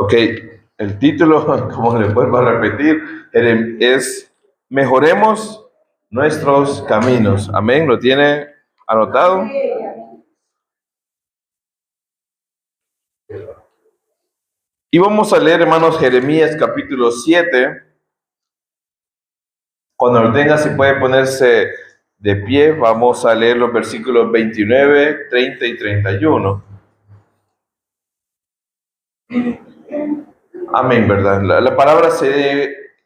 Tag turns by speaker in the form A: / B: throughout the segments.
A: Ok, el título, como le vuelvo a repetir, es Mejoremos nuestros caminos. Amén, ¿lo tiene anotado? Y vamos a leer, hermanos, Jeremías capítulo 7. Cuando lo tenga, si puede ponerse de pie, vamos a leer los versículos 29, 30 y 31. Amén, ¿verdad? La palabra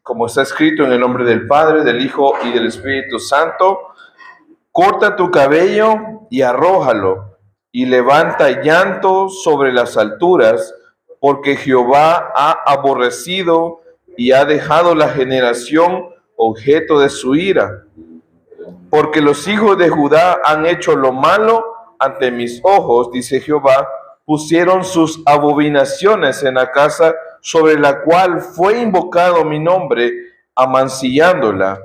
A: como está escrito en el nombre del Padre, del Hijo y del Espíritu Santo. Corta tu cabello y arrójalo, y levanta llanto sobre las alturas, porque Jehová ha aborrecido y ha dejado la generación objeto de su ira. Porque los hijos de Judá han hecho lo malo ante mis ojos, dice Jehová, pusieron sus abominaciones en la casa sobre la cual fue invocado mi nombre, amancillándola,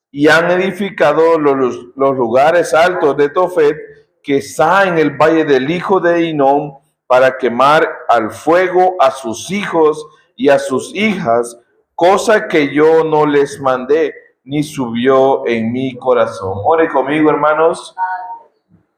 A: y han edificado los lugares altos de Tofet, que está en el valle del hijo de Hinnom, para quemar al fuego a sus hijos y a sus hijas, cosa que yo no les mandé, ni subió en mi corazón. Ore conmigo, hermanos.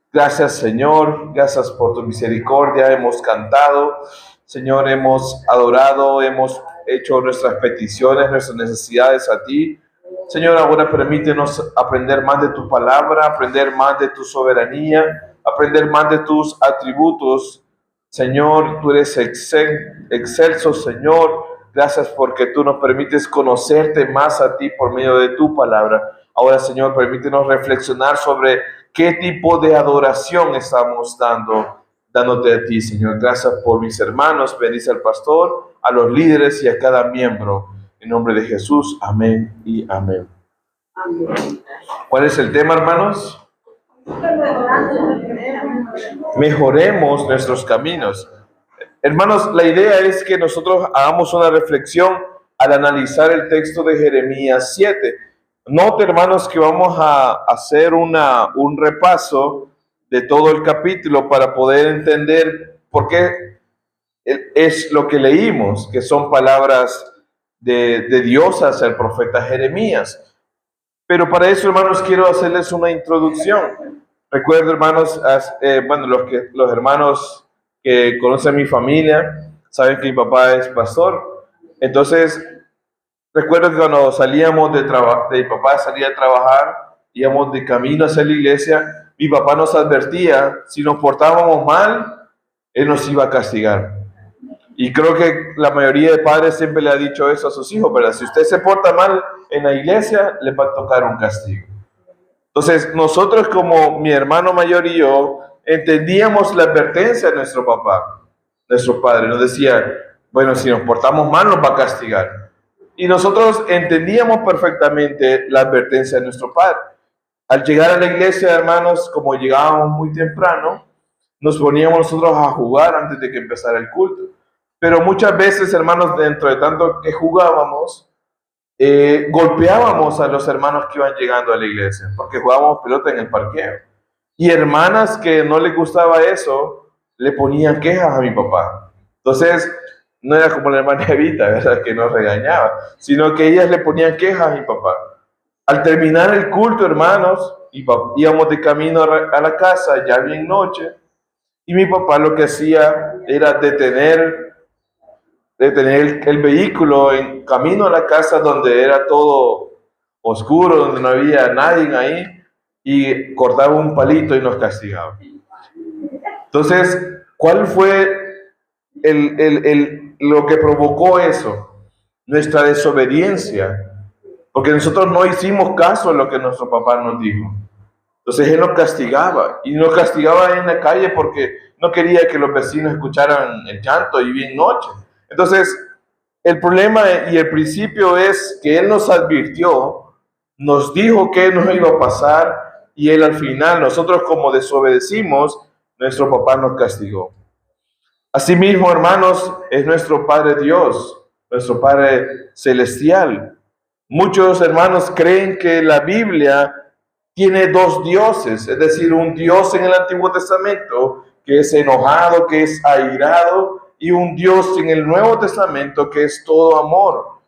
A: Gracias, Señor, gracias por tu misericordia. Hemos cantado, Señor, hemos adorado, hemos hecho nuestras peticiones, nuestras necesidades a ti. Señor, ahora permítenos aprender más de tu palabra, aprender más de tu soberanía, aprender más de tus atributos. Señor, tú eres excelso, Señor. Gracias porque tú nos permites conocerte más a ti por medio de tu palabra. Ahora, Señor, permítenos reflexionar sobre qué tipo de adoración estamos dándote a ti, Señor. Gracias por mis hermanos. Bendice al pastor, a los líderes y a cada miembro. En nombre de Jesús, amén y amén. ¿Cuál es el tema, hermanos? Mejoremos nuestros caminos. Hermanos, la idea es que nosotros hagamos una reflexión al analizar el texto de Jeremías 7. Note, hermanos, que vamos a hacer un repaso de todo el capítulo para poder entender por qué es lo que leímos, que son palabras de Dios hacia el profeta Jeremías. Pero para eso, hermanos, quiero hacerles una introducción. Recuerdo, hermanos, los hermanos que conocen mi familia saben que mi papá es pastor. Entonces, recuerdo que cuando salíamos de mi papá salía a trabajar, íbamos de camino hacia la iglesia, mi papá nos advertía, si nos portábamos mal, él nos iba a castigar. Y creo que la mayoría de padres siempre le ha dicho eso a sus hijos, ¿verdad? Si usted se porta mal en la iglesia, le va a tocar un castigo. Entonces, nosotros como mi hermano mayor y yo, entendíamos la advertencia de nuestro papá, nuestro padre. Nos decía, bueno, si nos portamos mal, nos va a castigar. Y nosotros entendíamos perfectamente la advertencia de nuestro padre. Al llegar a la iglesia, hermanos, como llegábamos muy temprano, nos poníamos nosotros a jugar antes de que empezara el culto. Pero muchas veces, hermanos, dentro de tanto que jugábamos, golpeábamos a los hermanos que iban llegando a la iglesia, porque jugábamos pelota en el parqueo. Y hermanas que no les gustaba eso, le ponían quejas a mi papá. Entonces, no era como la hermana Evita, ¿verdad?, que nos regañaba, sino que ellas le ponían quejas a mi papá. Al terminar el culto, hermanos, íbamos de camino a la casa, ya bien noche, y mi papá lo que hacía era detener el vehículo en camino a la casa donde era todo oscuro, donde no había nadie ahí, y cortaba un palito y nos castigaba. Entonces, ¿cuál fue lo que provocó eso? Nuestra desobediencia, porque nosotros no hicimos caso a lo que nuestro papá nos dijo. Entonces él nos castigaba, y nos castigaba en la calle porque no quería que los vecinos escucharan el llanto y bien noche. Entonces, el problema y el principio es que él nos advirtió, nos dijo que nos iba a pasar, y él al final, nosotros como desobedecimos, nuestro papá nos castigó. Asimismo, hermanos, es nuestro Padre Dios, nuestro Padre Celestial. Muchos hermanos creen que la Biblia tiene dos dioses, es decir, un Dios en el Antiguo Testamento que es enojado, que es airado, y un Dios en el Nuevo Testamento que es todo amor.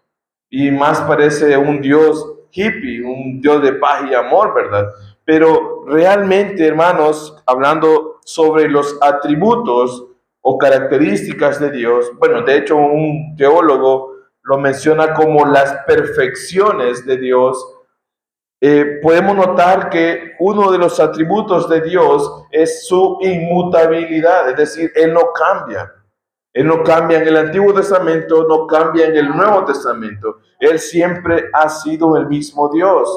A: Y más parece un Dios hippie, un Dios de paz y amor, ¿verdad? Pero realmente, hermanos, hablando sobre los atributos o características de Dios, bueno, de hecho un teólogo lo menciona como las perfecciones de Dios. Podemos notar que uno de los atributos de Dios es su inmutabilidad, es decir, Él no cambia. Él no cambia en el Antiguo Testamento, no cambia en el Nuevo Testamento. Él siempre ha sido el mismo Dios.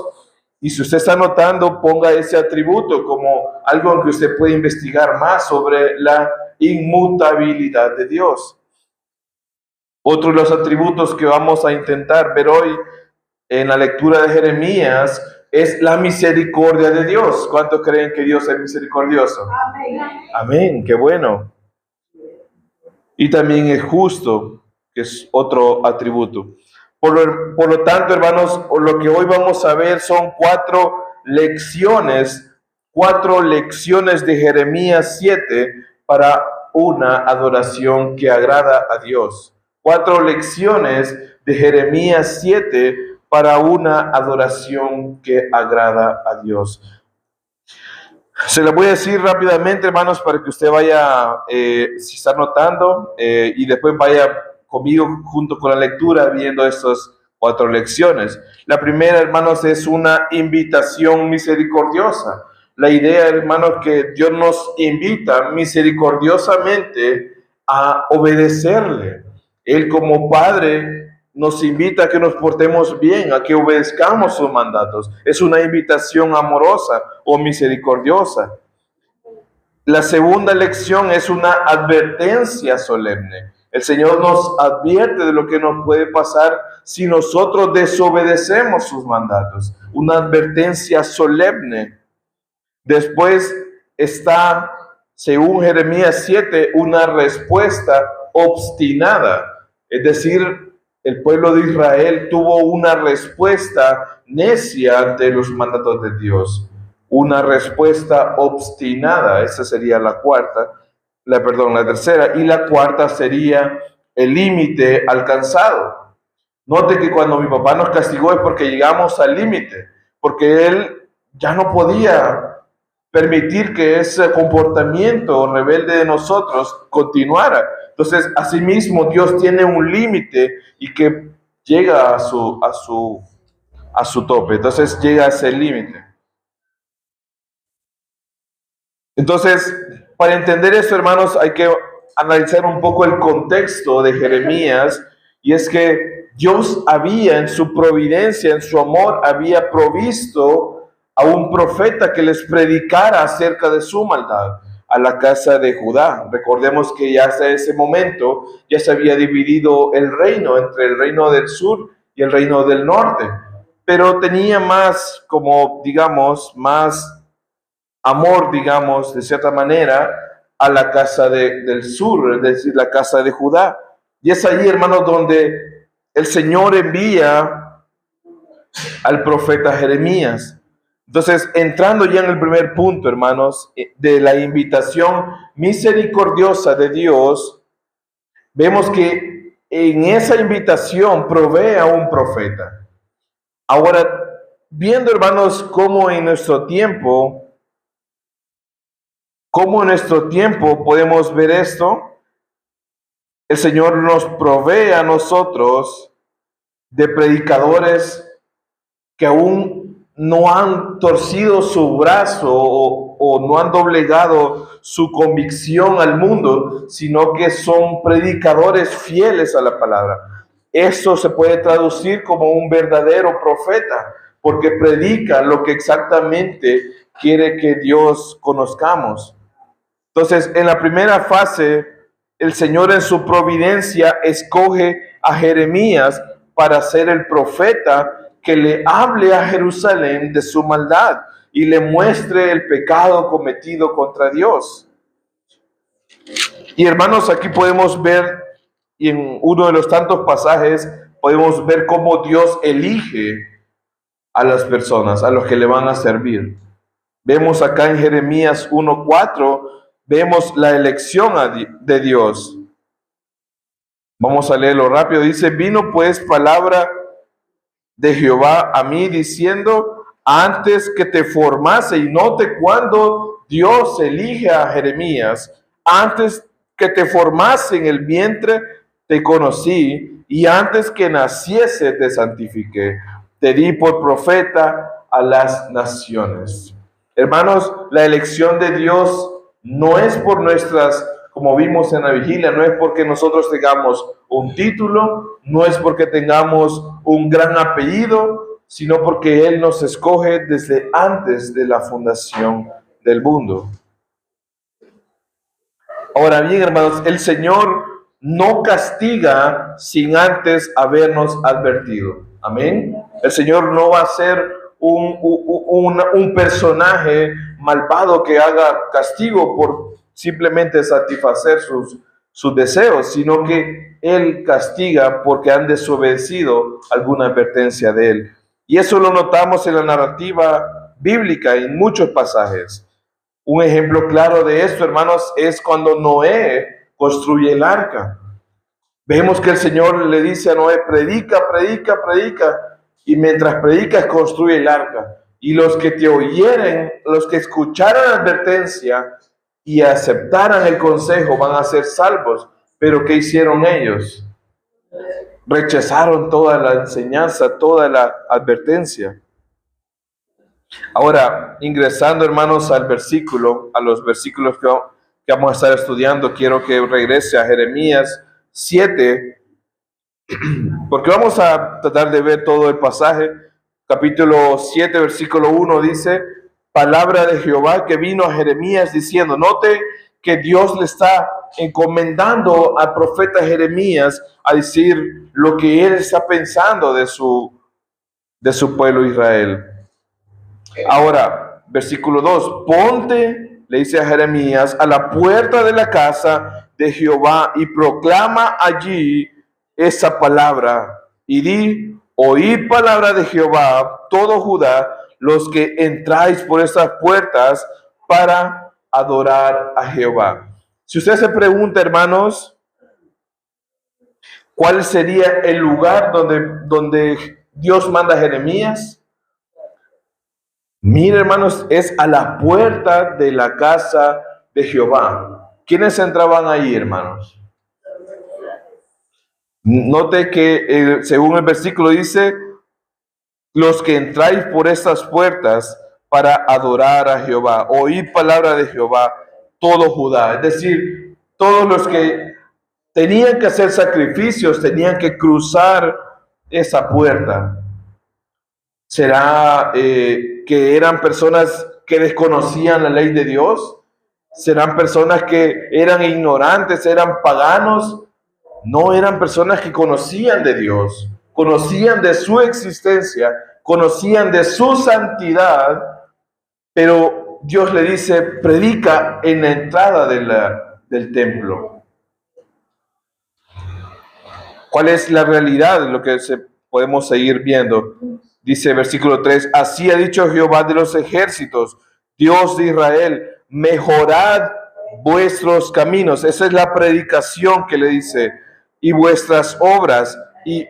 A: Y si usted está notando, ponga ese atributo como algo en que usted puede investigar más sobre la inmutabilidad de Dios. Otro de los atributos que vamos a intentar ver hoy en la lectura de Jeremías es la misericordia de Dios. ¿Cuántos creen que Dios es misericordioso? Amén. Amén, qué bueno. Y también es justo, que es otro atributo. Por lo tanto, hermanos, lo que hoy vamos a ver son cuatro lecciones de Jeremías 7 para una adoración que agrada a Dios. 4 lecciones de Jeremías 7 para una adoración que agrada a Dios. Se lo voy a decir rápidamente, hermanos, para que usted vaya, si está notando, y después vaya conmigo junto con la lectura viendo estas 4 lecciones. La primera, hermanos, es una invitación misericordiosa. La idea, hermanos, que Dios nos invita misericordiosamente a obedecerle. Él como Padre nos invita a que nos portemos bien, a que obedezcamos sus mandatos. Es una invitación amorosa o misericordiosa. La segunda lección es una advertencia solemne. El Señor nos advierte de lo que nos puede pasar si nosotros desobedecemos sus mandatos. Una advertencia solemne. Después está, según Jeremías 7, una respuesta obstinada. Es decir, el pueblo de Israel tuvo una respuesta necia ante los mandatos de Dios. Una respuesta obstinada. Esa sería la tercera. Y la cuarta sería el límite alcanzado. Note que cuando mi papá nos castigó es porque llegamos al límite, porque él ya no podía permitir que ese comportamiento rebelde de nosotros continuara. Entonces, asimismo, Dios tiene un límite y que llega a su tope. Entonces, llega a ese límite. Entonces, para entender esto, hermanos, hay que analizar un poco el contexto de Jeremías, y es que Dios había, en su providencia, en su amor, había provisto a un profeta que les predicara acerca de su maldad a la casa de Judá. Recordemos que ya hasta ese momento ya se había dividido el reino entre el reino del sur y el reino del norte, pero tenía más, como digamos, más amor, digamos, de cierta manera, a la casa del sur, es decir, la casa de Judá. Y es ahí, hermanos, donde el Señor envía al profeta Jeremías. Entonces, entrando ya en el primer punto, hermanos, de la invitación misericordiosa de Dios, vemos que en esa invitación provee a un profeta. Ahora, viendo, hermanos, cómo en nuestro tiempo podemos ver esto, el Señor nos provee a nosotros de predicadores que aún no han torcido su brazo o no han doblegado su convicción al mundo, sino que son predicadores fieles a la palabra. Eso se puede traducir como un verdadero profeta, porque predica lo que exactamente quiere que Dios conozcamos. Entonces, en la primera fase, el Señor en su providencia escoge a Jeremías para ser el profeta que le hable a Jerusalén de su maldad y le muestre el pecado cometido contra Dios. Y hermanos, aquí podemos ver, y en uno de los tantos pasajes, podemos ver cómo Dios elige a las personas, a los que le van a servir. Vemos acá en Jeremías 1:4, vemos la elección de Dios. Vamos a leerlo rápido. Dice, vino pues palabra de Jehová a mí diciendo, antes que te formase, y note cuando Dios elige a Jeremías, antes que te formase en el vientre, te conocí, y antes que naciese te santifiqué, te di por profeta a las naciones. Hermanos, la elección de Dios no es por nuestras, como vimos en la vigilia, no es porque nosotros tengamos un título, no es porque tengamos un gran apellido, sino porque Él nos escoge desde antes de la fundación del mundo. Ahora bien, hermanos, el Señor no castiga sin antes habernos advertido. Amén. El Señor no va a ser un personaje malvado que haga castigo por simplemente satisfacer sus deseos, sino que Él castiga porque han desobedecido alguna advertencia de Él. Y eso lo notamos en la narrativa bíblica en muchos pasajes. Un ejemplo claro de esto, hermanos, es cuando Noé construye el arca. Vemos que el Señor le dice a Noé, predica, predica, predica, y mientras predicas construye el arca. Y los que te oyeren, los que escucharan la advertencia y aceptaran el consejo van a ser salvos. Pero ¿qué hicieron ellos? Rechazaron toda la enseñanza, toda la advertencia. Ahora, ingresando, hermanos, a los versículos que vamos a estar estudiando, quiero que regrese a Jeremías 7, porque vamos a tratar de ver todo el pasaje. Capítulo 7, versículo 1 dice, palabra de Jehová que vino a Jeremías diciendo, note que Dios le está encomendando al profeta Jeremías a decir lo que él está pensando de su pueblo Israel. Ahora, versículo 2, ponte, le dice a Jeremías, a la puerta de la casa de Jehová y proclama allí esa palabra y di, oíd palabra de Jehová, todo Judá, los que entráis por esas puertas para adorar a Jehová. Si usted se pregunta, hermanos, ¿cuál sería el lugar donde Dios manda a Jeremías? Mire, hermanos, es a la puerta de la casa de Jehová. ¿Quiénes entraban ahí, hermanos? Note que según el versículo dice, los que entráis por estas puertas para adorar a Jehová, oíd palabra de Jehová, todo Judá. Es decir, todos los que tenían que hacer sacrificios, tenían que cruzar esa puerta. ¿Será que eran personas que desconocían la ley de Dios? ¿Serán personas que eran ignorantes, eran paganos? No, eran personas que conocían de Dios, conocían de su existencia, conocían de su santidad, pero Dios le dice, predica en la entrada del templo. ¿Cuál es la realidad de lo que podemos seguir viendo? Dice versículo 3, así ha dicho Jehová de los ejércitos, Dios de Israel, mejorad vuestros caminos. Esa es la predicación que le dice, y vuestras obras, y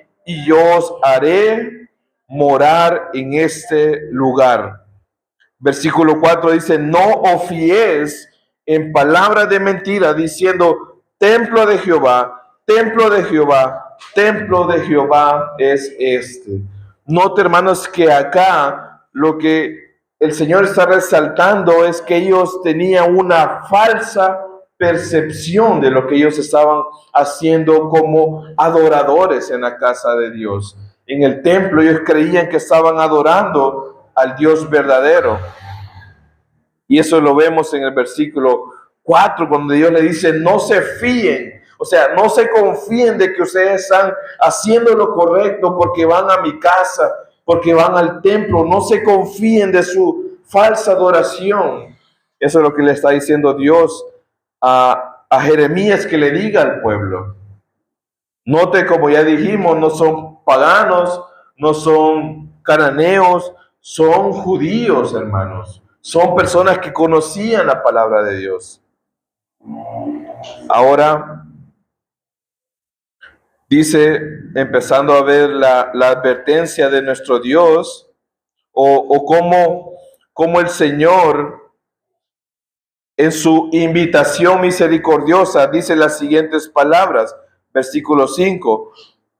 A: yo os haré morar en este lugar. Versículo 4 dice, no os fiéis en palabras de mentira, diciendo, templo de Jehová, templo de Jehová, templo de Jehová es este. Note, hermanos, que acá lo que el Señor está resaltando es que ellos tenían una falsa percepción de lo que ellos estaban haciendo como adoradores en la casa de Dios. En el templo ellos creían que estaban adorando al Dios verdadero. Y eso lo vemos en el versículo 4, cuando Dios le dice, no se fíen. O sea, no se confíen de que ustedes están haciendo lo correcto porque van a mi casa, porque van al templo. No se confíen de su falsa adoración. Eso es lo que le está diciendo Dios a Jeremías que le diga al pueblo. Note, como ya dijimos, no son paganos, no son cananeos, son judíos, hermanos. Son personas que conocían la palabra de Dios. Ahora, Dice, empezando a ver la advertencia de nuestro Dios, o cómo el Señor, en su invitación misericordiosa, dice las siguientes palabras, versículo 5: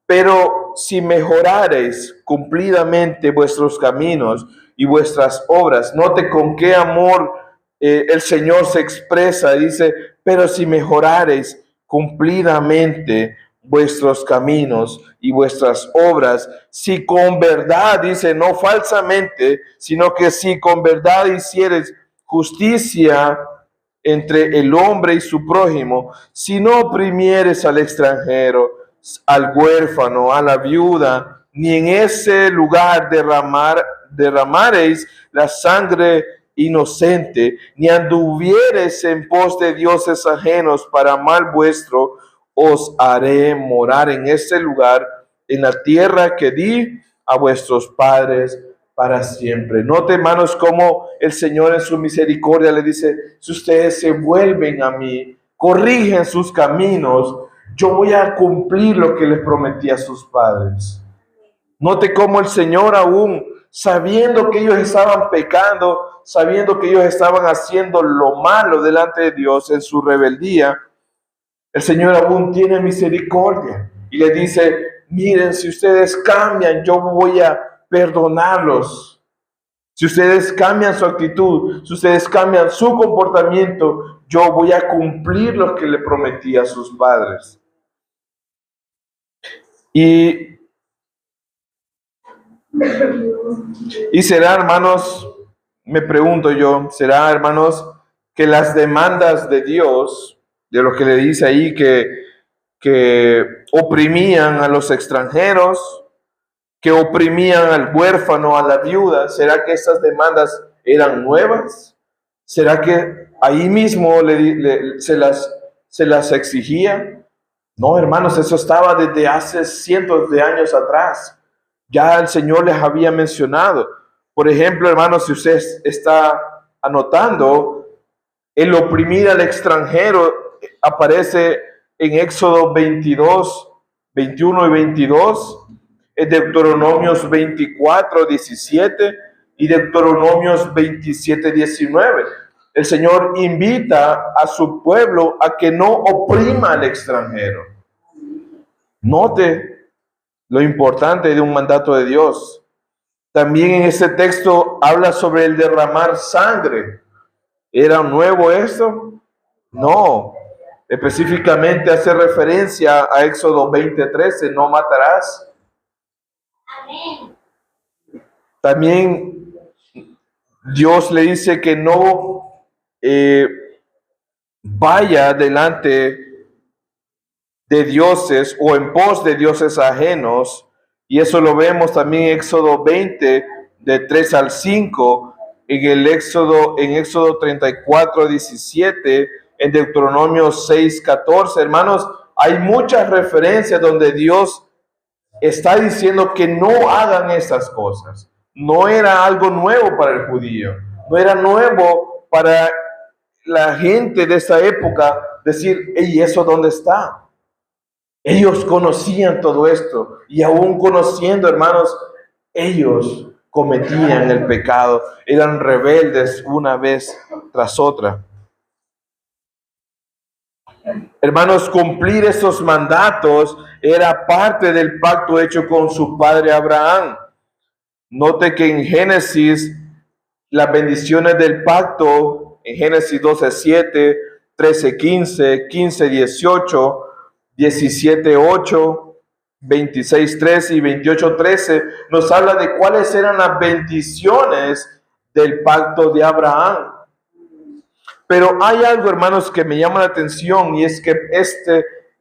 A: pero si mejorareis cumplidamente vuestros caminos y vuestras obras, note con qué amor el Señor se expresa, dice, pero si mejorareis cumplidamente vuestros caminos y vuestras obras, si con verdad, dice, no falsamente, sino que si con verdad hiciereis justicia entre el hombre y su prójimo, si no oprimieres al extranjero, al huérfano, a la viuda, ni en ese lugar derramareis la sangre inocente, ni anduviereis en pos de dioses ajenos para mal vuestro, os haré morar en ese lugar, en la tierra que di a vuestros padres para siempre. Note, hermanos, cómo el Señor en su misericordia le dice, si ustedes se vuelven a mí, corrigen sus caminos, yo voy a cumplir lo que les prometí a sus padres. Note cómo el Señor, aún sabiendo que ellos estaban pecando, sabiendo que ellos estaban haciendo lo malo delante de Dios en su rebeldía, el Señor aún tiene misericordia y le dice, miren, si ustedes cambian, yo voy a perdonarlos. Si ustedes cambian su actitud, si ustedes cambian su comportamiento, yo voy a cumplir lo que le prometí a sus padres. Y será, hermanos, me pregunto yo, será, hermanos, que las demandas de Dios, de lo que le dice ahí, que oprimían a los extranjeros, que oprimían al huérfano, a la viuda, ¿será que esas demandas eran nuevas? ¿Será que ahí mismo se las exigía? No, hermanos, eso estaba desde hace cientos de años atrás. Ya el Señor les había mencionado. Por ejemplo, hermanos, si usted está anotando, el oprimir al extranjero aparece en Éxodo 22, 21 y 22, en Deuteronomios 24, 17 y Deuteronomios 27, 19. El Señor invita a su pueblo a que no oprima al extranjero. Note lo importante de un mandato de Dios. También en ese texto habla sobre el derramar sangre. ¿Era nuevo esto? No. Específicamente hace referencia a Éxodo 20:13, no matarás. También Dios le dice que no vaya delante de dioses o en pos de dioses ajenos, y eso lo vemos también en Éxodo 20, de 3 al 5, en Éxodo 34, 17, en Deuteronomio 6, 14. Hermanos, hay muchas referencias donde Dios está diciendo que no hagan esas cosas. No era algo nuevo para el judío, no era nuevo para la gente de esa época decir, ¿y eso dónde está? Ellos conocían todo esto y aún conociendo, hermanos, ellos cometían el pecado, eran rebeldes una vez tras otra. Hermanos, cumplir esos mandatos era parte del pacto hecho con su padre Abraham. Note que en Génesis, las bendiciones del pacto, en Génesis 12:7, 13:15, 15:18, 17:8, 26:3 y 28:13, nos habla de cuáles eran las bendiciones del pacto de Abraham. Pero hay algo, hermanos, que me llama la atención, y es que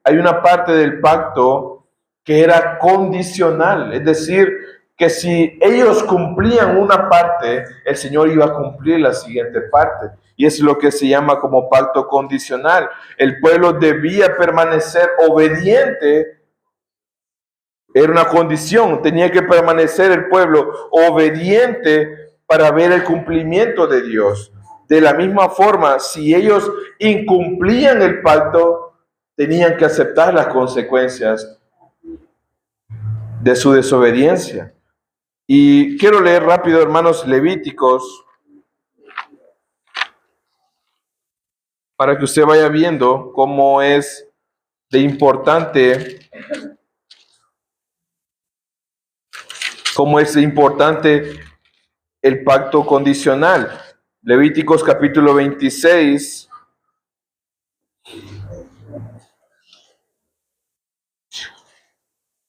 A: hay una parte del pacto que era condicional, es decir, que si ellos cumplían una parte, el Señor iba a cumplir la siguiente parte. Y es lo que se llama como pacto condicional. El pueblo debía permanecer obediente. Era una condición. Tenía que permanecer el pueblo obediente para ver el cumplimiento de Dios. De la misma forma, si ellos incumplían el pacto, tenían que aceptar las consecuencias de su desobediencia. Y quiero leer rápido, hermanos, Levíticos, para que usted vaya viendo cómo es de importante, el pacto condicional. Levíticos capítulo 26.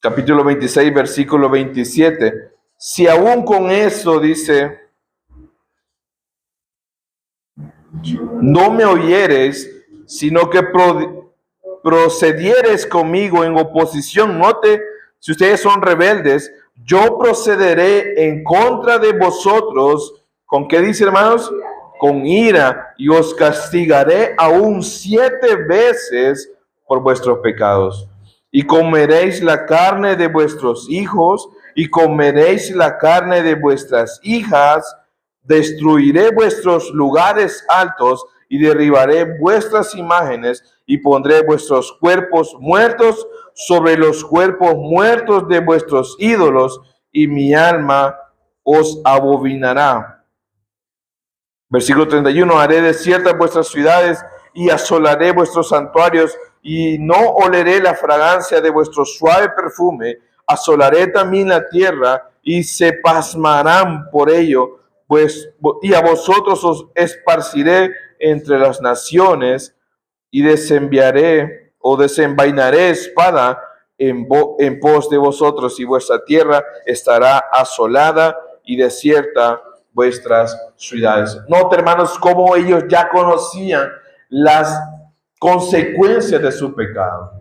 A: Capítulo 26, versículo 27. Si aún con eso dice, no me oyeres, sino que procedieres conmigo en oposición. Note, si ustedes son rebeldes, yo procederé en contra de vosotros. ¿Con qué dice, hermanos? Con ira, y os castigaré aún 7 veces por vuestros pecados. Y comeréis la carne de vuestros hijos, y comeréis la carne de vuestras hijas. Destruiré vuestros lugares altos y derribaré vuestras imágenes y pondré vuestros cuerpos muertos sobre los cuerpos muertos de vuestros ídolos, y mi alma os abominará. Versículo 31. Haré desiertas vuestras ciudades y asolaré vuestros santuarios, y no oleré la fragancia de vuestro suave perfume. Asolaré también la tierra y se pasmarán por ello, pues, y a vosotros os esparciré entre las naciones, y desenviaré o desenvainaré espada en pos de vosotros, y vuestra tierra estará asolada y desierta vuestras ciudades. Nota, hermanos, cómo ellos ya conocían las consecuencias de su pecado.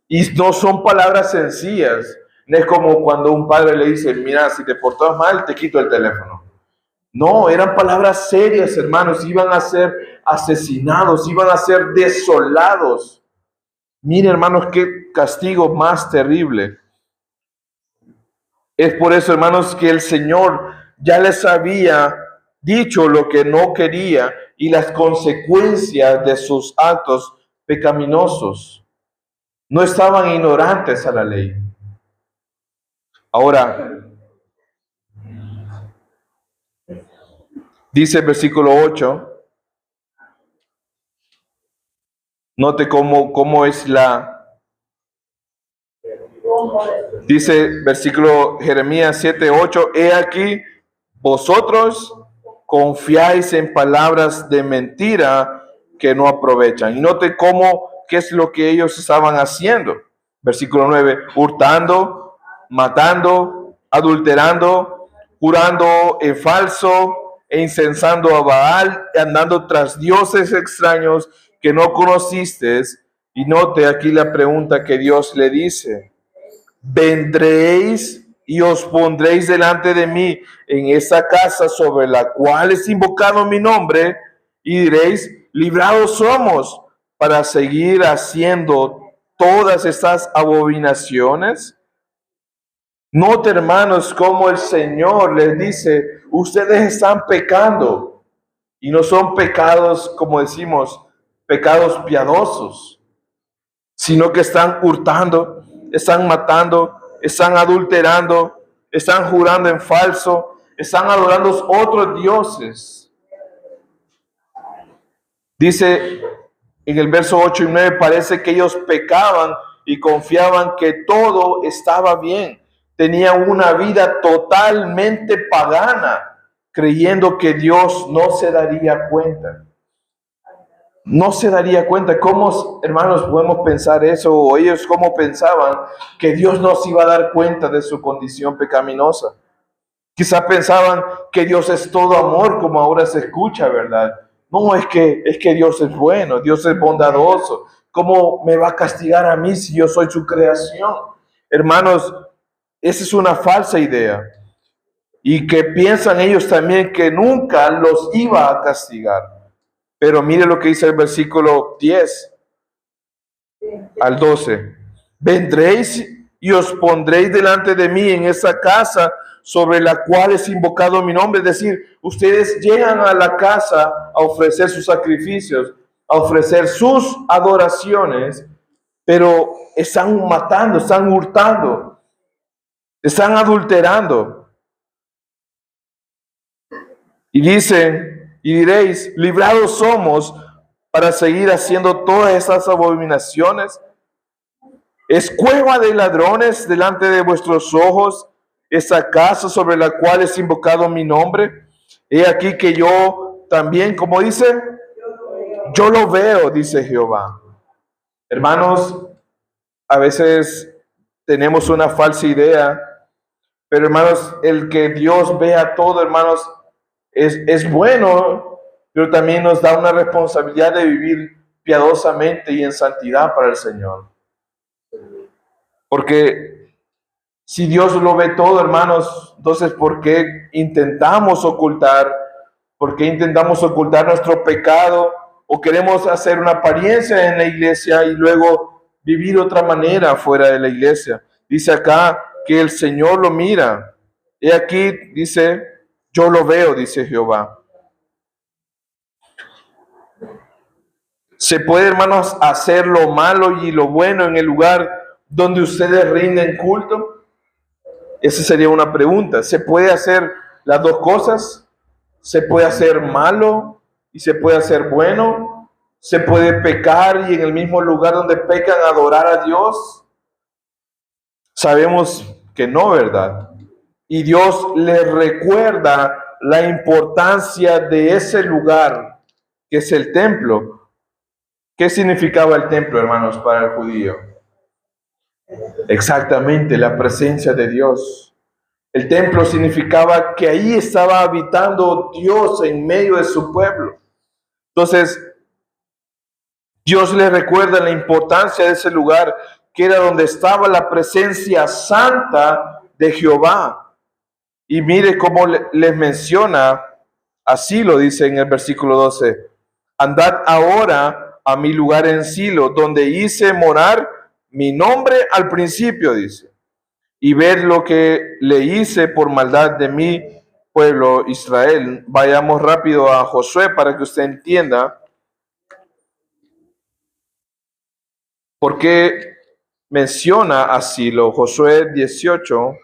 A: Y no son palabras sencillas. No es como cuando un padre le dice, mira, si te portas mal, te quito el teléfono. No, eran palabras serias, hermanos. Iban a ser asesinados, iban a ser desolados. Miren, hermanos, qué castigo más terrible. Es por eso, hermanos, que el Señor ya les había dicho lo que no quería y las consecuencias de sus actos pecaminosos. No estaban ignorantes a la ley. Ahora, dice el versículo 8, note cómo es dice versículo Jeremías 7:8, he aquí, vosotros confiáis en palabras de mentira que no aprovechan. Y note qué es lo que ellos estaban haciendo. Versículo 9, hurtando, matando, adulterando, jurando en falso e incensando a Baal, andando tras dioses extraños que no conociste. Y note aquí la pregunta que Dios le dice: vendréis y os pondréis delante de mí en esa casa sobre la cual es invocado mi nombre, y diréis, librados somos para seguir haciendo todas estas abominaciones. Note, hermanos, cómo el Señor les dice, ustedes están pecando, y no son pecados, como decimos, pecados piadosos, sino que están hurtando, están matando, están adulterando, están jurando en falso, están adorando otros dioses. Dice en el verso 8 y 9, parece que ellos pecaban y confiaban que todo estaba bien. Tenían una vida totalmente pagana, creyendo que Dios no se daría cuenta. No se daría cuenta. ¿Cómo, hermanos, podemos pensar eso? O ellos cómo pensaban que Dios no se iba a dar cuenta de su condición pecaminosa. Quizás pensaban que Dios es todo amor, como ahora se escucha, ¿verdad? No, es que Dios es bueno, Dios es bondadoso. ¿Cómo me va a castigar a mí si yo soy su creación? Hermanos, esa es una falsa idea. Y que piensan ellos también que nunca los iba a castigar. Pero mire lo que dice el versículo 10 al 12. Vendréis y os pondréis delante de mí en esa casa sobre la cual es invocado mi nombre. Es decir, ustedes llegan a la casa a ofrecer sus sacrificios, a ofrecer sus adoraciones, pero están matando, están hurtando. Están adulterando. Y dicen, y diréis, librados somos para seguir haciendo todas esas abominaciones. ¿Es cueva de ladrones delante de vuestros ojos esta casa sobre la cual es invocado mi nombre? He aquí que yo también, como dice, yo lo veo, dice Jehová. Hermanos, a veces tenemos una falsa idea, pero hermanos, el que Dios vea todo, hermanos, es bueno, pero también nos da una responsabilidad de vivir piadosamente y en santidad para el Señor. Porque si Dios lo ve todo, hermanos, entonces ¿por qué intentamos ocultar? ¿Por qué intentamos ocultar nuestro pecado? ¿O queremos hacer una apariencia en la iglesia y luego vivir otra manera fuera de la iglesia? Dice acá que el Señor lo mira. Y aquí dice, yo lo veo, dice Jehová. Se puede, hermanos, hacer lo malo y lo bueno en el lugar donde ustedes rinden culto. Esa sería una pregunta. ¿Se puede hacer las dos cosas? ¿Se puede hacer malo y se puede hacer bueno? ¿Se puede pecar y en el mismo lugar donde pecan adorar a Dios? Sabemos que no, ¿verdad? Y Dios les recuerda la importancia de ese lugar que es el templo. ¿Qué significaba el templo, hermanos, para el judío? Exactamente, la presencia de Dios. El templo significaba que ahí estaba habitando Dios en medio de su pueblo. Entonces, Dios le recuerda la importancia de ese lugar, que era donde estaba la presencia santa de Jehová. Y mire cómo les menciona, así lo dice en el versículo 12. Andad ahora a mi lugar en Silo, donde hice morar mi nombre al principio, dice, y ver lo que le hice por maldad de mi pueblo Israel. Vayamos rápido a Josué para que usted entienda por qué menciona a Silo. Josué 18.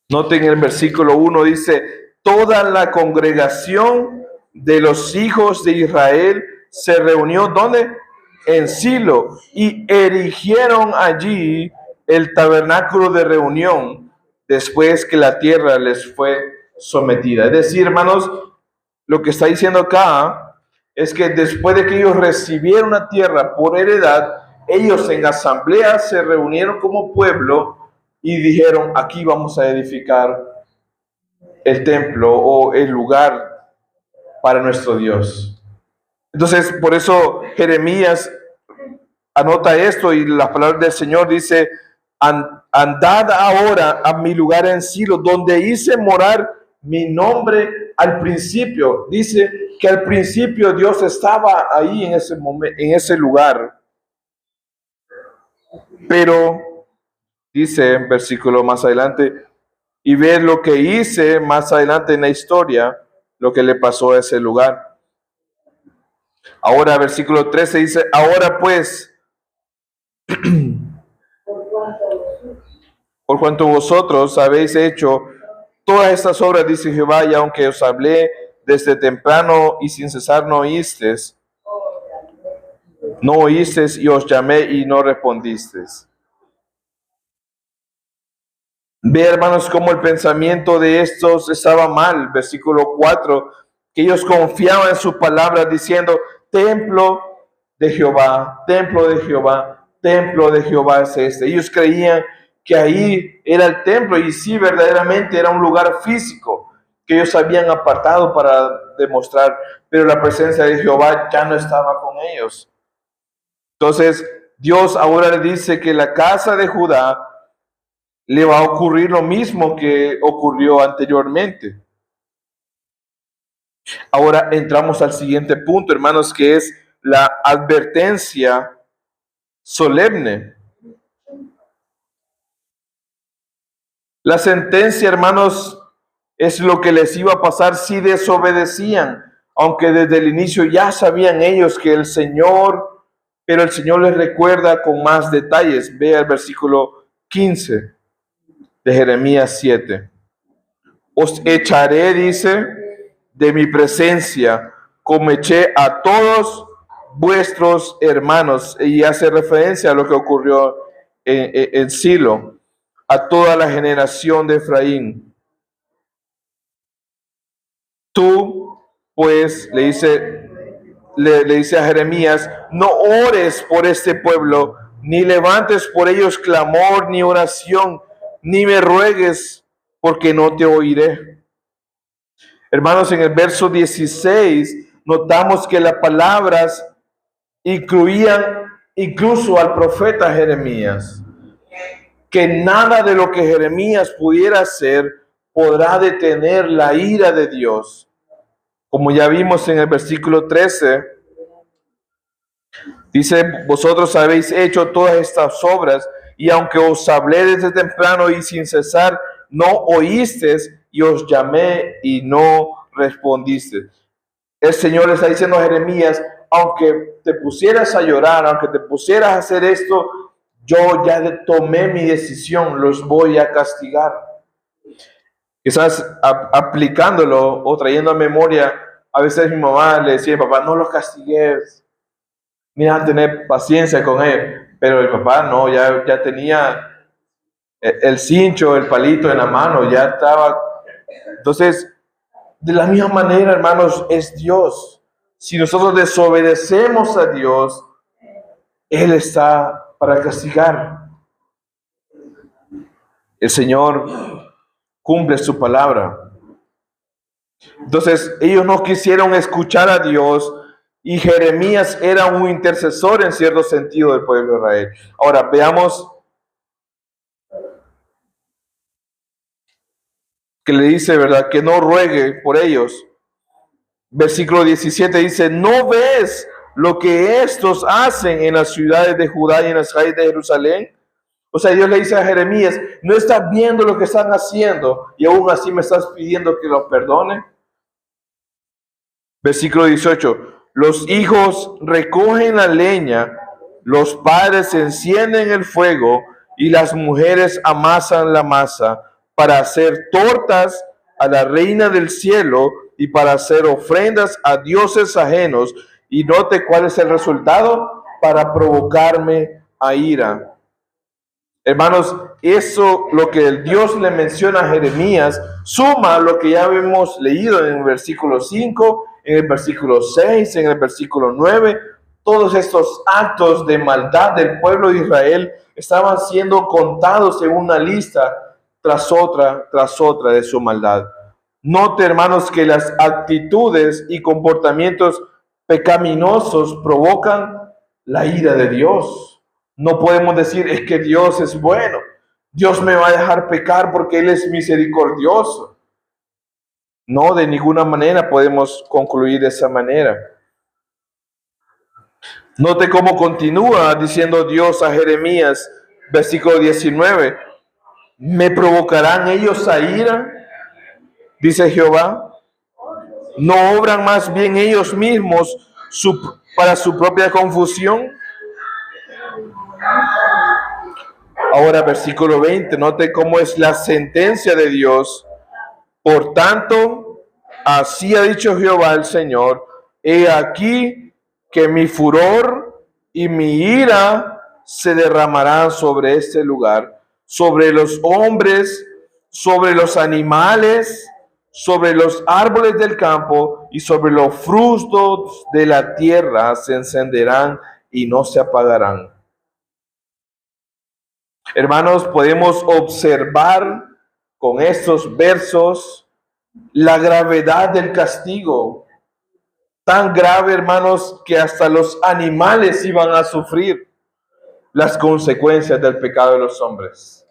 A: Noten el versículo 1, dice, toda la congregación de los hijos de Israel se reunió, ¿dónde? En Silo, y erigieron allí el tabernáculo de reunión después que la tierra les fue sometida. Es decir, hermanos, lo que está diciendo acá es que después de que ellos recibieron la tierra por heredad, ellos en asamblea se reunieron como pueblo y dijeron, aquí vamos a edificar el templo o el lugar para nuestro Dios. Entonces, por eso Jeremías anota esto y las palabras del Señor dice, andad ahora a mi lugar en Silo, donde hice morar mi nombre al principio. Dice que al principio Dios estaba ahí en ese momento, en ese lugar. Pero dice en versículo más adelante, y ver lo que hice más adelante en la historia, lo que le pasó a ese lugar. Ahora, versículo 13 dice, ahora pues, por cuanto vosotros habéis hecho todas estas obras, dice Jehová, y aunque os hablé desde temprano y sin cesar no oísteis y os llamé y no respondisteis. Ve, hermanos, cómo el pensamiento de estos estaba mal. Versículo 4, que ellos confiaban en su palabra diciendo, templo de Jehová, templo de Jehová, templo de Jehová es este. Ellos creían que ahí era el templo y sí, verdaderamente era un lugar físico que ellos habían apartado para demostrar, pero la presencia de Jehová ya no estaba con ellos. Entonces, Dios ahora le dice que la casa de Judá le va a ocurrir lo mismo que ocurrió anteriormente. Ahora entramos al siguiente punto, hermanos, que es la advertencia solemne. La sentencia, hermanos, es lo que les iba a pasar si desobedecían, aunque desde el inicio ya sabían ellos que el Señor, pero el Señor les recuerda con más detalles. Vea el versículo 15 de Jeremías 7. Os echaré, dice, de mi presencia, como eché a todos vuestros hermanos. Y hace referencia a lo que ocurrió en Silo, a toda la generación de Efraín. Tú, pues, le dice a Jeremías, no ores por este pueblo, ni levantes por ellos clamor ni oración, ni me ruegues, porque no te oiré. Hermanos, en el verso 16 notamos que las palabras incluían incluso al profeta Jeremías, que nada de lo que Jeremías pudiera hacer podrá detener la ira de Dios. Como ya vimos en el versículo 13, dice, vosotros habéis hecho todas estas obras, y aunque os hablé desde temprano y sin cesar, no oísteis, y os llamé y no respondiste. El Señor le está diciendo a Jeremías, aunque te pusieras a llorar, aunque te pusieras a hacer esto, yo ya tomé mi decisión, los voy a castigar. Quizás aplicándolo o trayendo a memoria, a veces mi mamá le decía, papá, no los castigues, mira, tener paciencia con él. Pero el papá no, ya tenía el cincho, el palito en la mano, ya estaba. Entonces, de la misma manera, hermanos, es Dios. Si nosotros desobedecemos a Dios, Él está para castigar. El Señor cumple su palabra. Entonces, ellos no quisieron escuchar a Dios y Jeremías era un intercesor en cierto sentido del pueblo de Israel. Ahora, veamos que le dice, ¿verdad? Que no ruegue por ellos. Versículo 17 dice, ¿no ves lo que estos hacen en las ciudades de Judá y en las calles de Jerusalén? O sea, Dios le dice a Jeremías, ¿no estás viendo lo que están haciendo y aún así me estás pidiendo que los perdone? Versículo 18, los hijos recogen la leña, los padres encienden el fuego y las mujeres amasan la masa para hacer tortas a la reina del cielo y para hacer ofrendas a dioses ajenos. Y note cuál es el resultado, para provocarme a ira. Hermanos, eso lo que el Dios le menciona a Jeremías suma lo que ya hemos leído en el versículo 5, en el versículo 6, en el versículo 9. Todos estos actos de maldad del pueblo de Israel estaban siendo contados en una lista tras otra de su maldad. Note, hermanos, que las actitudes y comportamientos pecaminosos provocan la ira de Dios. No podemos decir, es que Dios es bueno. Dios me va a dejar pecar porque Él es misericordioso. No, de ninguna manera podemos concluir de esa manera. Note cómo continúa diciendo Dios a Jeremías, versículo 19. ¿Me provocarán ellos a ira? Dice Jehová. ¿No obran más bien ellos mismos para su propia confusión? Ahora, versículo 20, note cómo es la sentencia de Dios. Por tanto, así ha dicho Jehová el Señor, he aquí que mi furor y mi ira se derramarán sobre este lugar, sobre los hombres, sobre los animales, sobre los árboles del campo y sobre los frutos de la tierra se encenderán y no se apagarán. Hermanos, podemos observar con estos versos la gravedad del castigo. Tan grave, hermanos, que hasta los animales iban a sufrir las consecuencias del pecado de los hombres.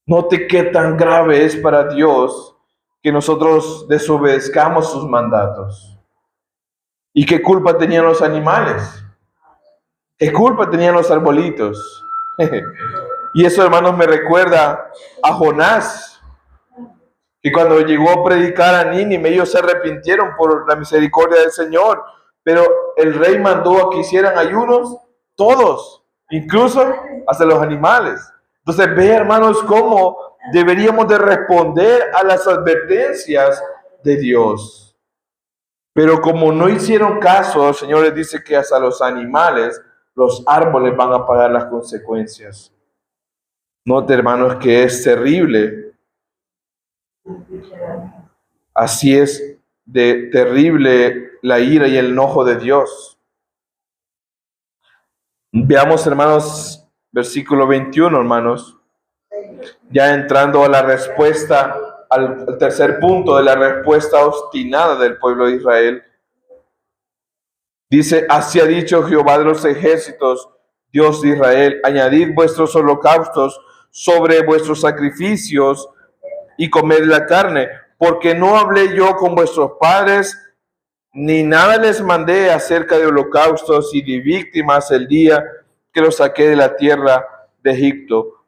A: Note qué tan grave es para Dios que nosotros desobedezcamos sus mandatos. ¿Y qué culpa tenían los animales? ¿Qué culpa tenían los arbolitos? Y eso, hermanos, me recuerda a Jonás, Y cuando llegó a predicar a Nínive, ellos se arrepintieron por la misericordia del Señor. Pero el rey mandó a que hicieran ayunos, todos, incluso hasta los animales. Entonces ve, hermanos, cómo deberíamos de responder a las advertencias de Dios. Pero como no hicieron caso, el Señor les dice que hasta los animales, los árboles van a pagar las consecuencias. Note, hermanos, que es terrible. Así es de terrible la ira y el enojo de Dios. Veamos, hermanos, versículo 21, hermanos. Ya entrando a la respuesta, al tercer punto de la respuesta obstinada del pueblo de Israel. Dice, así ha dicho Jehová de los ejércitos, Dios de Israel, añadid vuestros holocaustos sobre vuestros sacrificios y comed la carne, porque no hablé yo con vuestros padres, ni nada les mandé acerca de holocaustos y de víctimas el día que los saqué de la tierra de Egipto.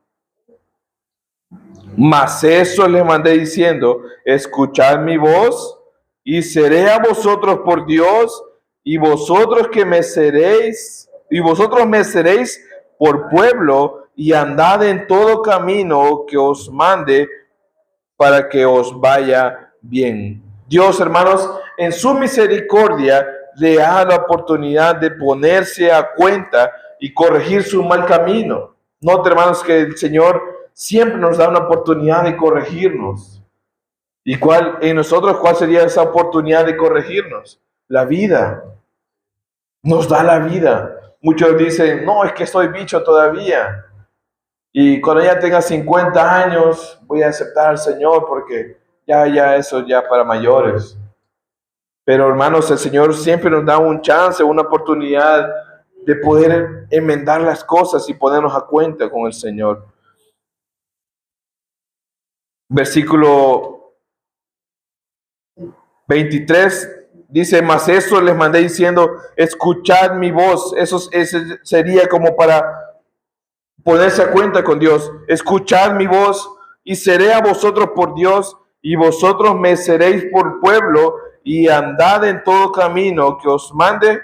A: Mas eso les mandé diciendo, escuchad mi voz y seré a vosotros por Dios, y vosotros me seréis por pueblo, y andad en todo camino que os mande para que os vaya bien. Dios, hermanos, en su misericordia le da la oportunidad de ponerse a cuenta y corregir su mal camino. Note, hermanos, que el Señor siempre nos da una oportunidad de corregirnos. ¿Y cuál sería esa oportunidad de corregirnos? La vida. Nos da la vida. Muchos dicen, no, es que estoy bicho todavía. Y cuando ya tenga 50 años, voy a aceptar al Señor porque ya eso ya para mayores. Pero hermanos, el Señor siempre nos da un chance, una oportunidad de poder enmendar las cosas y ponernos a cuenta con el Señor. Versículo 23 dice, mas eso les mandé diciendo, escuchad mi voz. Eso sería como para ponerse a cuenta con Dios. Escuchad mi voz y seré a vosotros por Dios, y vosotros me seréis por pueblo, y andad en todo camino que os mande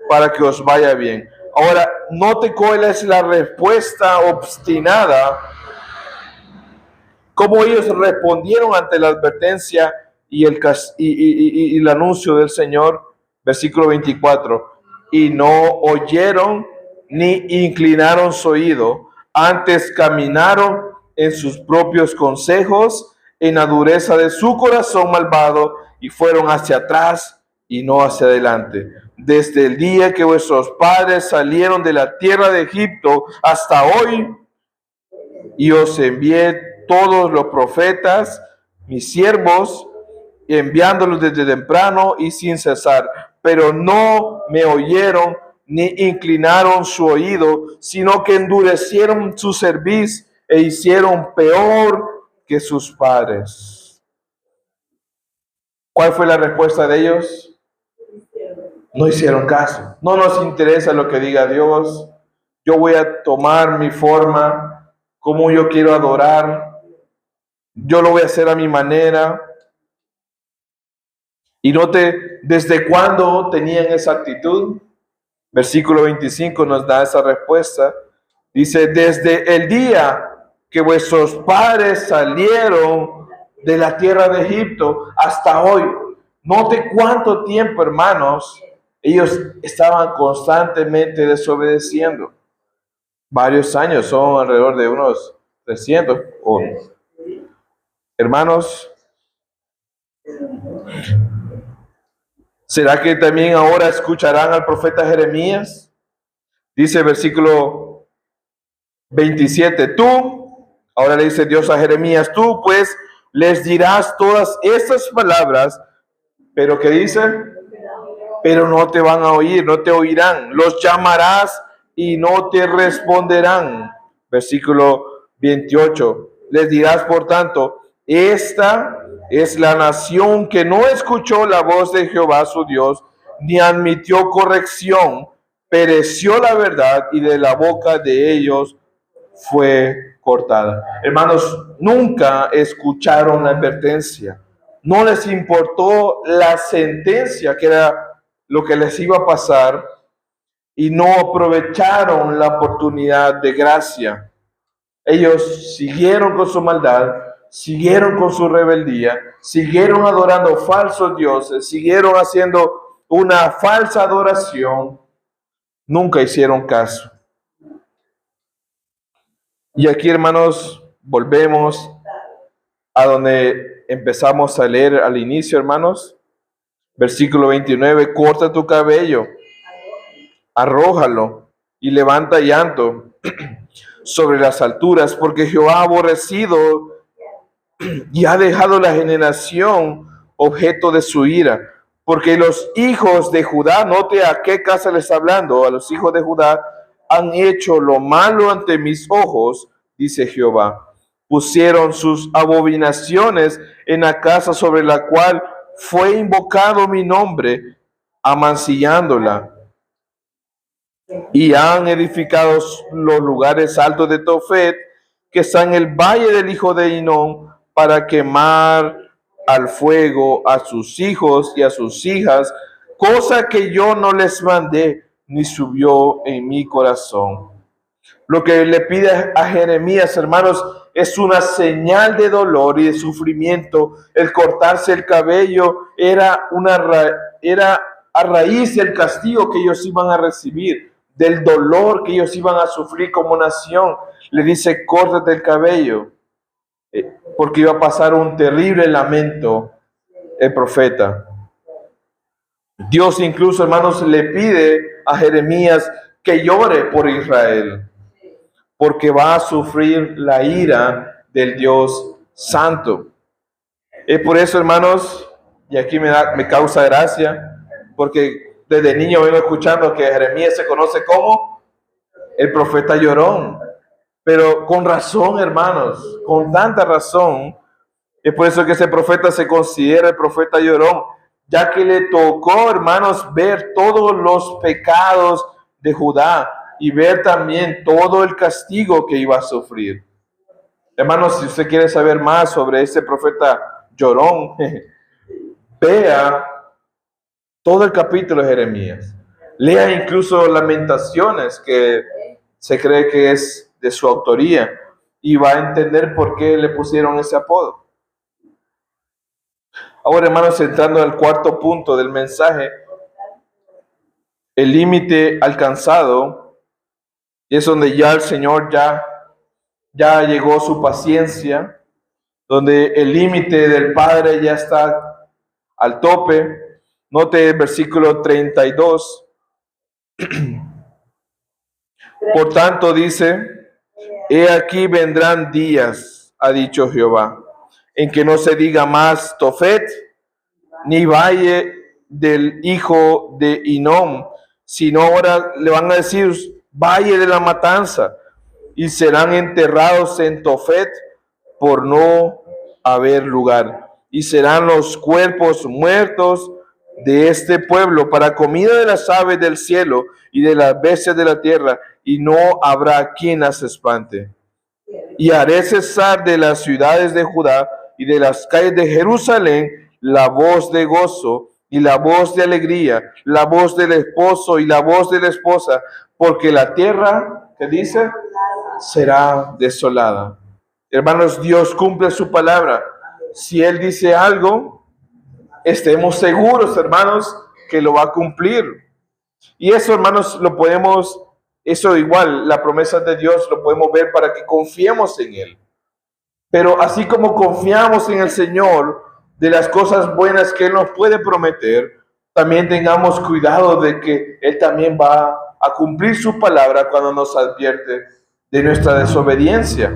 A: para que os vaya bien. Ahora, note cuál es la respuesta obstinada, cómo ellos respondieron ante la advertencia y el anuncio del Señor. Versículo 24, y no oyeron ni inclinaron su oído, antes caminaron en sus propios consejos, en la dureza de su corazón malvado, y fueron hacia atrás y no hacia adelante. Desde el día que vuestros padres salieron de la tierra de Egipto hasta hoy, y os envié todos los profetas, mis siervos, enviándolos desde temprano y sin cesar, pero no me oyeron ni inclinaron su oído, sino que endurecieron su cerviz e hicieron peor que sus padres. ¿Cuál fue la respuesta de ellos? No hicieron caso. No nos interesa lo que diga Dios. Yo voy a tomar mi forma, como yo quiero adorar. Yo lo voy a hacer a mi manera. Y note desde cuándo tenían esa actitud. Versículo 25 nos da esa respuesta. Dice, desde el día que vuestros padres salieron de la tierra de Egipto hasta hoy. Note cuánto tiempo, hermanos, ellos estaban constantemente desobedeciendo. Varios años, son alrededor de unos 300. Hermanos, ¿será que también ahora escucharán al profeta Jeremías? Dice versículo 27, ahora le dice Dios a Jeremías, tú pues les dirás todas estas palabras, pero ¿qué dice? Pero no te van a oír, no te oirán. Los llamarás y no te responderán. Versículo 28, les dirás por tanto, esta es la nación que no escuchó la voz de Jehová su Dios, ni admitió corrección, pereció la verdad y de la boca de ellos fue cortada. Hermanos, nunca escucharon la advertencia. No les importó la sentencia, que era lo que les iba a pasar, y no aprovecharon la oportunidad de gracia. Ellos siguieron con su maldad, siguieron con su rebeldía, siguieron adorando falsos dioses, siguieron haciendo una falsa adoración. Nunca hicieron caso. Y aquí, hermanos, volvemos a donde empezamos a leer al inicio, hermanos. Versículo 29, corta tu cabello, arrójalo y levanta llanto sobre las alturas, porque Jehová ha aborrecido y ha dejado la generación objeto de su ira. Porque los hijos de Judá, note a qué casa le está hablando, a los hijos de Judá, han hecho lo malo ante mis ojos, dice Jehová. Pusieron sus abominaciones en la casa sobre la cual fue invocado mi nombre, amancillándola. Y han edificado los lugares altos de Tofet, que están en el valle del hijo de Hinón, para quemar al fuego a sus hijos y a sus hijas, cosa que yo no les mandé, ni subió en mi corazón. Lo que le pide a Jeremías, hermanos, es una señal de dolor y de sufrimiento. El cortarse el cabello era a raíz del castigo que ellos iban a recibir, del dolor que ellos iban a sufrir como nación. Le dice, córtate el cabello, porque iba a pasar un terrible lamento el profeta. Dios incluso, hermanos, le pide a Jeremías que llore por Israel, porque va a sufrir la ira del Dios Santo. Y por eso, hermanos, y aquí me causa gracia, porque desde niño vengo escuchando que Jeremías se conoce como el profeta llorón. Pero con razón, hermanos, con tanta razón, es por eso que ese profeta se considera el profeta llorón, ya que le tocó, hermanos, ver todos los pecados de Judá y ver también todo el castigo que iba a sufrir. Hermanos, si usted quiere saber más sobre ese profeta llorón, vea todo el capítulo de Jeremías. Lea incluso Lamentaciones, que se cree que es de su autoría, y va a entender por qué le pusieron ese apodo. Ahora, hermanos, entrando al cuarto punto del mensaje, el límite alcanzado, y es donde ya el Señor ya llegó su paciencia, donde el límite del Padre ya está al tope. Note el versículo 32. Por tanto dice, he aquí vendrán días, ha dicho Jehová, en que no se diga más Tofet, ni valle del hijo de Hinnom, sino ahora le van a decir valle de la matanza, y serán enterrados en Tofet por no haber lugar, y serán los cuerpos muertos de este pueblo para comida de las aves del cielo y de las bestias de la tierra, y no habrá quien las espante. Y haré cesar de las ciudades de Judá y de las calles de Jerusalén la voz de gozo y la voz de alegría, la voz del esposo y la voz de la esposa, porque la tierra, ¿qué dice? Será desolada. Hermanos, Dios cumple su palabra. Si Él dice algo, estemos seguros, hermanos, que lo va a cumplir. Y eso, hermanos, lo podemos, eso igual, la promesa de Dios lo podemos ver para que confiemos en Él. Pero así como confiamos en el Señor de las cosas buenas que Él nos puede prometer, también tengamos cuidado de que Él también va a cumplir su palabra cuando nos advierte de nuestra desobediencia.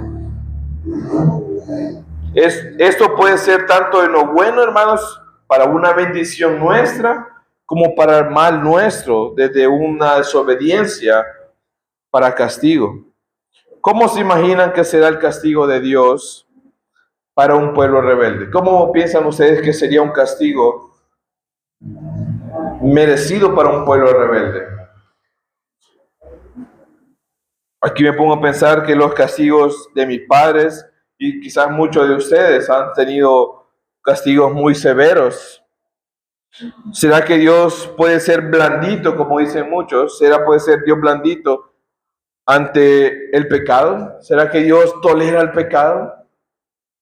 A: Esto puede ser tanto en lo bueno, hermanos, para una bendición nuestra, como para el mal nuestro, desde una desobediencia para castigo. ¿Cómo se imaginan que será el castigo de Dios para un pueblo rebelde? ¿Cómo piensan ustedes que sería un castigo merecido para un pueblo rebelde? Aquí me pongo a pensar que los castigos de mis padres y quizás muchos de ustedes han tenido castigos muy severos. ¿Será que Dios puede ser blandito, como dicen muchos? ¿Puede ser Dios blandito ante el pecado? ¿Será que Dios tolera el pecado?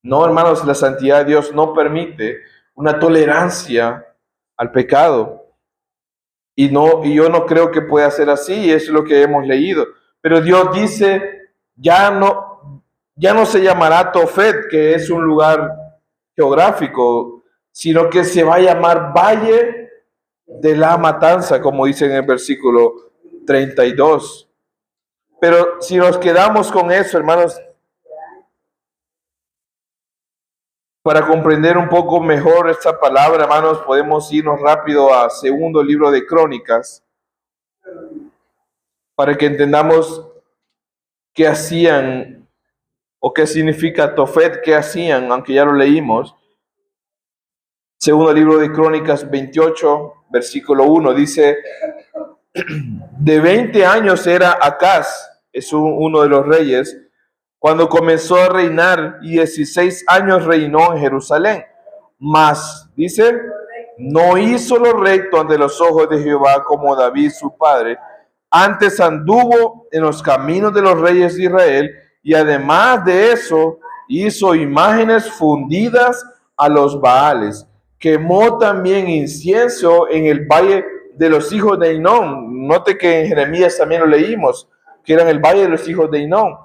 A: No, hermanos, la santidad de Dios no permite una tolerancia al pecado. Y yo no creo que pueda ser así, es lo que hemos leído. Pero Dios dice, ya no se llamará Tofet, que es un lugar geográfico, sino que se va a llamar Valle de la Matanza, como dice en el versículo 32. Pero si nos quedamos con eso, hermanos, para comprender un poco mejor esta palabra, hermanos, podemos irnos rápido a segundo libro de Crónicas, para que entendamos qué hacían o qué significa Tofet, qué hacían, aunque ya lo leímos. Segundo libro de Crónicas 28, versículo 1, dice, de 20 años era Acaz, es uno de los reyes, cuando comenzó a reinar, y 16 años reinó en Jerusalén. Mas, dice, no hizo lo recto ante los ojos de Jehová como David su padre. Antes anduvo en los caminos de los reyes de Israel, y además de eso, hizo imágenes fundidas a los Baales. Quemó también incienso en el valle de los hijos de Hinón. Note que en Jeremías también lo leímos, que eran el valle de los hijos de Hinón.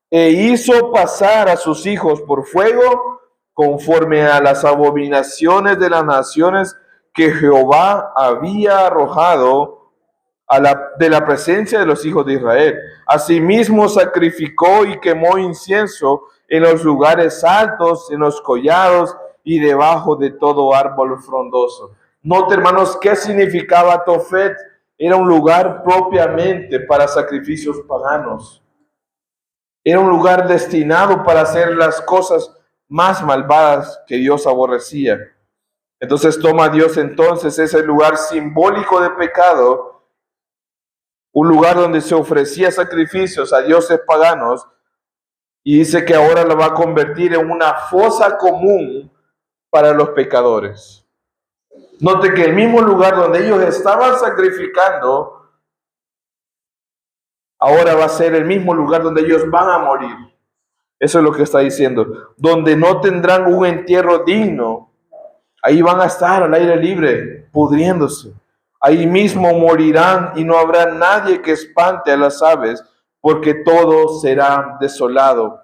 A: E hizo pasar a sus hijos por fuego conforme a las abominaciones de las naciones que Jehová había arrojado de la presencia de los hijos de Israel. Asimismo sacrificó y quemó incienso en los lugares altos, en los collados y debajo de todo árbol frondoso. Note, hermanos, ¿qué significaba Tofet? Era un lugar propiamente para sacrificios paganos. Era un lugar destinado para hacer las cosas más malvadas que Dios aborrecía. Entonces toma Dios entonces ese lugar simbólico de pecado, un lugar donde se ofrecía sacrificios a dioses paganos, y dice que ahora lo va a convertir en una fosa común para los pecadores. Note que el mismo lugar donde ellos estaban sacrificando, ahora va a ser el mismo lugar donde ellos van a morir. Eso es lo que está diciendo. Donde no tendrán un entierro digno, ahí van a estar al aire libre, pudriéndose. Ahí mismo morirán y no habrá nadie que espante a las aves, porque todo será desolado.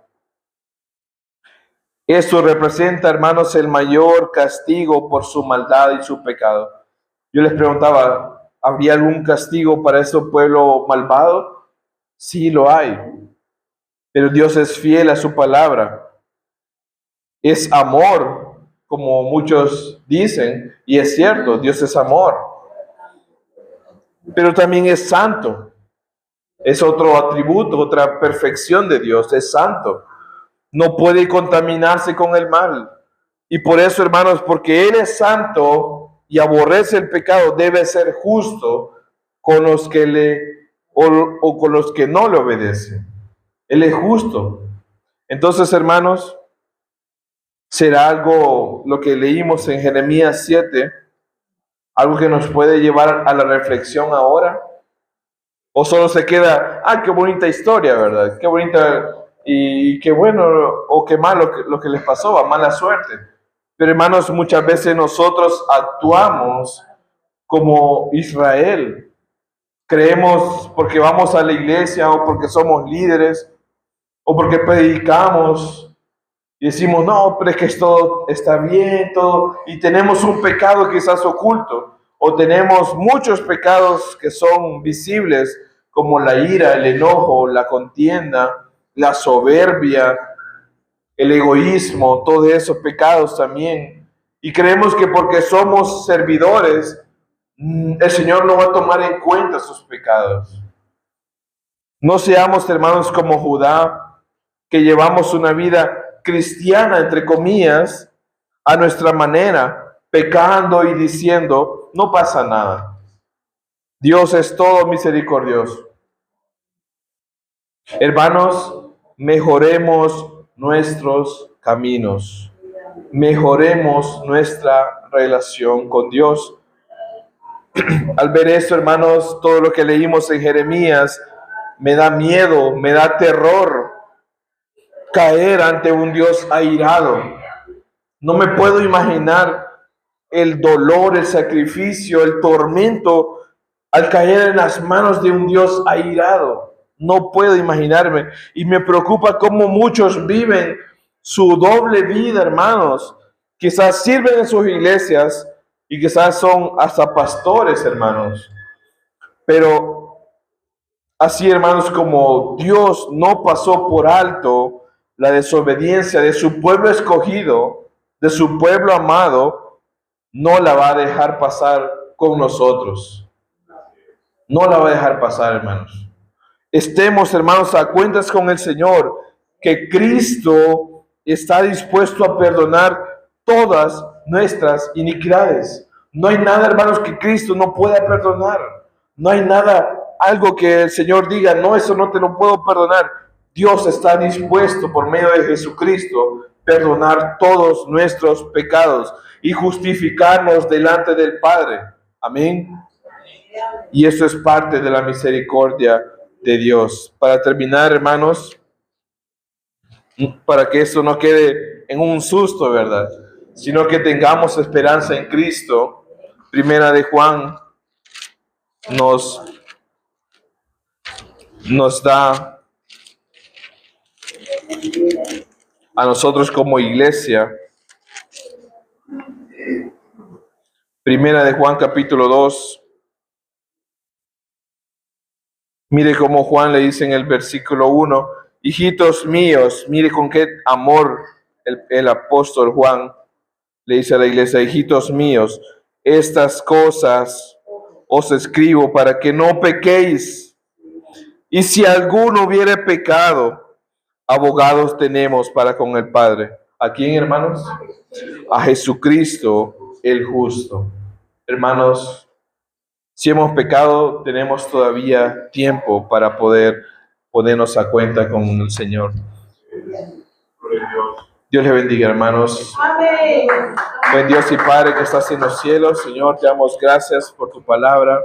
A: Eso representa, hermanos, el mayor castigo por su maldad y su pecado. Yo les preguntaba, ¿habría algún castigo para ese pueblo malvado? Sí, lo hay. Pero Dios es fiel a su palabra. Es amor, como muchos dicen, y es cierto, Dios es amor. Pero también es santo. Es otro atributo, otra perfección de Dios, es santo. No puede contaminarse con el mal. Y por eso, hermanos, porque Él es santo y aborrece el pecado, debe ser justo con los que o con los que no le obedecen. Él es justo. Entonces, hermanos, será algo, lo que leímos en Jeremías 7, algo que nos puede llevar a la reflexión ahora. O solo se queda, qué bonita historia, ¿verdad? Qué bonita y qué bueno o qué malo lo que les pasó, a mala suerte. Pero hermanos, muchas veces nosotros actuamos como Israel. Creemos porque vamos a la iglesia o porque somos líderes o porque predicamos y decimos, no, pero es que esto está bien, todo, y tenemos un pecado quizás oculto, o tenemos muchos pecados que son visibles, como la ira, el enojo, la contienda, la soberbia, el egoísmo, todos esos pecados también. Y creemos que porque somos servidores, el Señor no va a tomar en cuenta sus pecados. No seamos, hermanos, como Judá, que llevamos una vida cristiana, entre comillas, a nuestra manera, pecando y diciendo, no pasa nada. Dios es todo misericordioso. Hermanos, mejoremos nuestros caminos, mejoremos nuestra relación con Dios. Al ver esto, hermanos, todo lo que leímos en Jeremías, me da miedo, me da terror caer ante un Dios airado. No me puedo imaginar el dolor, el sacrificio, el tormento al caer en las manos de un Dios airado. No puedo imaginarme. Y me preocupa cómo muchos viven su doble vida, hermanos. Quizás sirven en sus iglesias y quizás son hasta pastores, hermanos. Pero así, hermanos, como Dios no pasó por alto la desobediencia de su pueblo escogido, de su pueblo amado, no la va a dejar pasar con nosotros. No la va a dejar pasar, hermanos. Estemos, hermanos, a cuentas con el Señor, que Cristo está dispuesto a perdonar todas nuestras iniquidades. No hay nada, hermanos, que Cristo no pueda perdonar. No hay nada, algo que el Señor diga, no, eso no te lo puedo perdonar. Dios está dispuesto por medio de Jesucristo perdonar todos nuestros pecados y justificarnos delante del Padre. Amén. Y eso es parte de la misericordia de Dios. Para terminar, hermanos, para que esto no quede en un susto, ¿verdad? Sino que tengamos esperanza en Cristo. Primera de Juan nos da a nosotros como iglesia. Primera de Juan capítulo 2. Mire cómo Juan le dice en el versículo 1, hijitos míos, mire con qué amor el apóstol Juan le dice a la iglesia, hijitos míos, estas cosas os escribo para que no pequéis. Y si alguno hubiere pecado, abogados tenemos para con el Padre. ¿A quién, hermanos? A Jesucristo el justo. Hermanos, si hemos pecado, tenemos todavía tiempo para poder ponernos a cuenta con el Señor. Dios les bendiga, hermanos. Amén. Buen Dios y Padre que estás en los cielos, Señor, te damos gracias por tu palabra.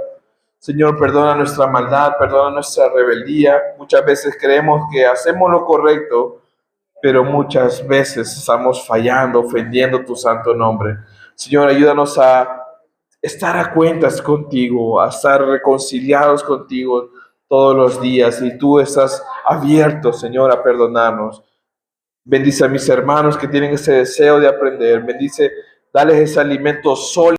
A: Señor, perdona nuestra maldad, perdona nuestra rebeldía. Muchas veces creemos que hacemos lo correcto, pero muchas veces estamos fallando, ofendiendo tu santo nombre. Señor, ayúdanos a estar a cuentas contigo, a estar reconciliados contigo todos los días. Y tú estás abierto, Señor, a perdonarnos. Bendice a mis hermanos que tienen ese deseo de aprender. Bendice, dales ese alimento sólido